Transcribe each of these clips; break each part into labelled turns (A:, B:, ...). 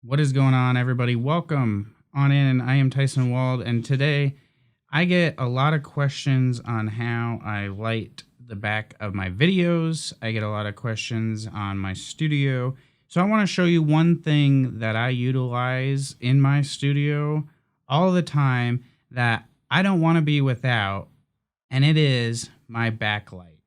A: What is going on, everybody? Welcome on in. I am Tyson Wald, and today I get a lot of questions on how I light the back of my videos. I get a lot of questions on my studio. So I want to show you one thing that I utilize in my studio all the time that I don't want to be without, and it is my backlight.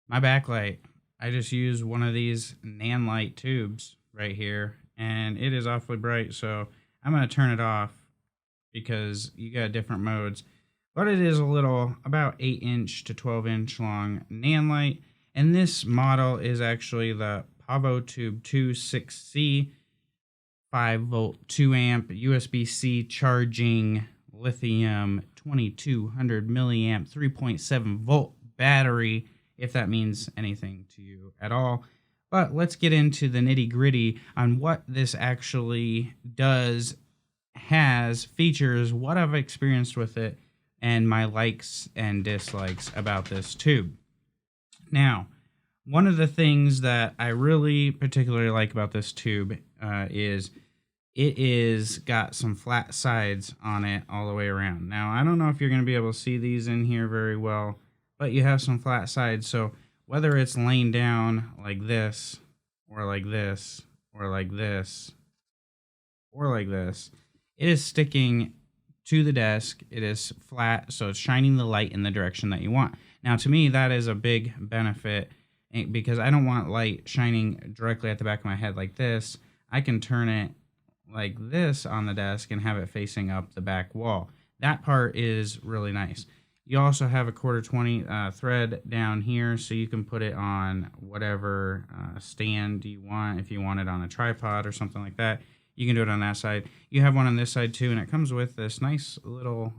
A: My backlight. I just use one of these Nanlite tubes right here, and it is awfully bright, so I'm going to turn it off because you got different modes. But it is a little, about 8-inch to 12-inch long Nanlite, and this model is actually the PavoTube II 6C, 5-volt, 2-amp, USB-C charging, lithium, 2200 milliamp, 3.7-volt battery, if that means anything to you at all. But let's get into the nitty-gritty on what this actually does, has, features, what I've experienced with it, and my likes and dislikes about this tube. Now, one of the things that I really particularly like about this tube is it is got some flat sides on it all the way around. Now, I don't know if you're going to be able to see these in here very well, but you have some flat sides, so whether it's laying down like this, or like this, or like this, or like this, it is sticking to the desk. It is flat, so it's shining the light in the direction that you want. Now, to me, that is a big benefit because I don't want light shining directly at the back of my head like this. I can turn it like this on the desk and have it facing up the back wall. That part is really nice. You also have a 1/4-20 thread down here, so you can put it on whatever stand you want. If you want it on a tripod or something like that, you can do it on that side. You have one on this side too, and it comes with this nice little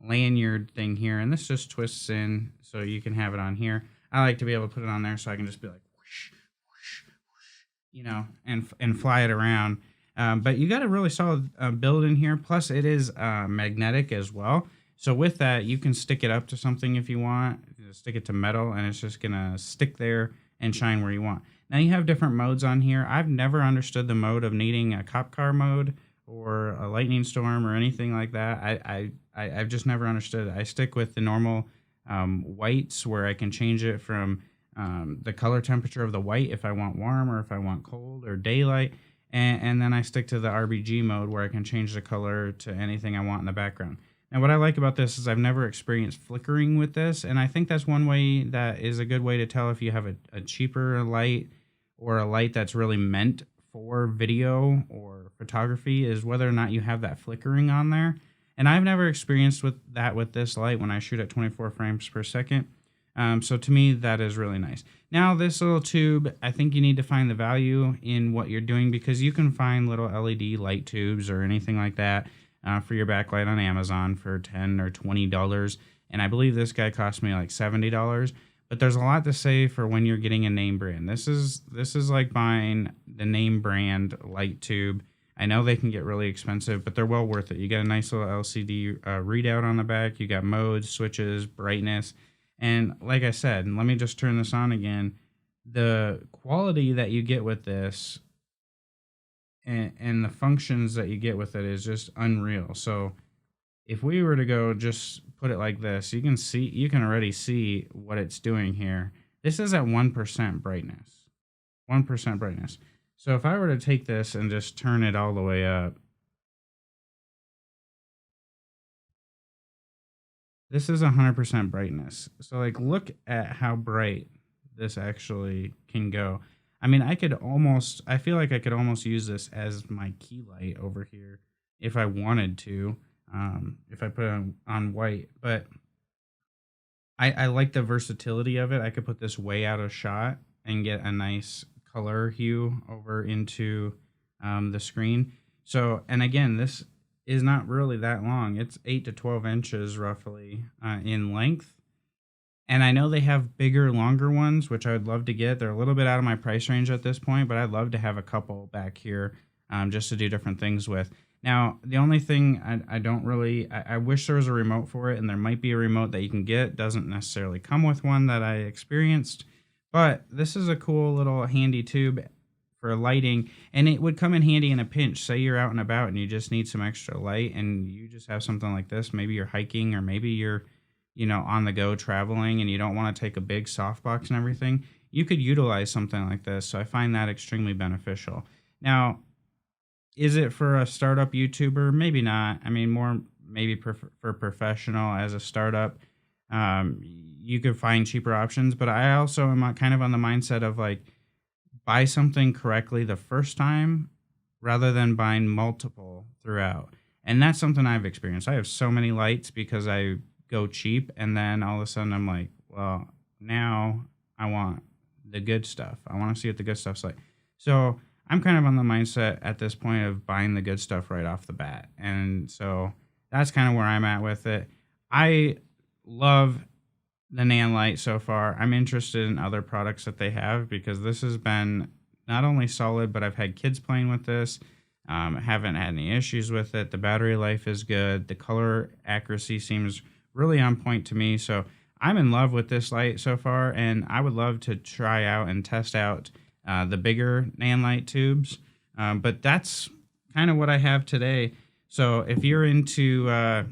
A: lanyard thing here, and this just twists in so you can have it on here. I like to be able to put it on there so I can just be like whoosh, whoosh, whoosh, you know, and fly it around. But you got a really solid build in here. Plus, it is magnetic as well. So with that, you can stick it up to something if you want. Stick it to metal, and it's just going to stick there and shine where you want. Now, you have different modes on here. I've never understood the mode of needing a cop car mode or a lightning storm or anything like that. I've just never understood it. I stick with the normal whites where I can change it from the color temperature of the white if I want warm or if I want cold or daylight. And then I stick to the RGB mode where I can change the color to anything I want in the background. Now, what I like about this is I've never experienced flickering with this, and I think that's one way that is a good way to tell if you have a cheaper light or a light that's really meant for video or photography is whether or not you have that flickering on there. And I've never experienced with this light when I shoot at 24 frames per second. So to me, that is really nice. Now, this little tube, I think you need to find the value in what you're doing because you can find little LED light tubes or anything like that for your backlight on Amazon for $10 or $20. And I believe this guy cost me like $70. But there's a lot to say for when you're getting a name brand. This is like buying the name brand light tube. I know they can get really expensive, but they're well worth it. You got a nice little LCD readout on the back. You got modes, switches, brightness. And like I said, and let me just turn this on again, the quality that you get with this and the functions that you get with it is just unreal. So if we were to go just put it like this, you can already see what it's doing here. This is at 1% brightness. 1% brightness. So if I were to take this and just turn it all the way up, this is 100% brightness. So like look at how bright this actually can go. I mean, I feel like I could almost use this as my key light over here if I wanted to, if I put it on white. But I like the versatility of it. I could put this way out of shot and get a nice color hue over into the screen. So, and again, this is not really that long. It's 8 to 12 inches roughly in length. And I know they have bigger, longer ones, which I would love to get. They're a little bit out of my price range at this point, but I'd love to have a couple back here just to do different things with. Now, the only thing I wish there was a remote for it, and there might be a remote that you can get. Doesn't necessarily come with one that I experienced, but this is a cool little handy tube for lighting, and it would come in handy in a pinch. Say you're out and about and you just need some extra light, and you just have something like this. Maybe you're hiking, or maybe you're, on the go traveling, and you don't want to take a big softbox and everything. You could utilize something like this. So I find that extremely beneficial. Now, is it for a startup YouTuber? Maybe not. I mean, more maybe for professional as a startup. You could find cheaper options, but I also am kind of on the mindset of like, buy something correctly the first time rather than buying multiple throughout. And that's something I've experienced. I have so many lights because I go cheap, and then all of a sudden I'm like, well, now I want the good stuff. I want to see what the good stuff's like. So I'm kind of on the mindset at this point of buying the good stuff right off the bat. And so that's kind of where I'm at with it. I love the Nanlite so far. I'm interested in other products that they have, because this has been not only solid, but I've had kids playing with this. Haven't had any issues with it. The battery life is good. The color accuracy seems really on point to me. So I'm in love with this light so far, and I would love to try out and test out the bigger Nanlite tubes. But that's kind of what I have today. So if you're into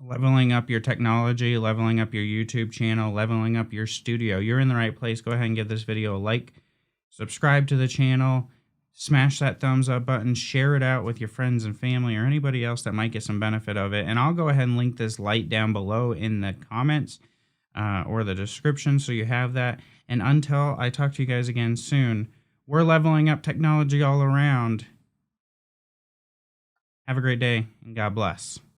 A: leveling up your technology, leveling up your YouTube channel, leveling up your studio, you're in the right place. Go ahead and give this video a like, subscribe to the channel, smash that thumbs up button, share it out with your friends and family or anybody else that might get some benefit of it. And I'll go ahead and link this light down below in the comments or the description, so you have that. And until I talk to you guys again soon, we're leveling up technology all around. Have a great day, and God bless.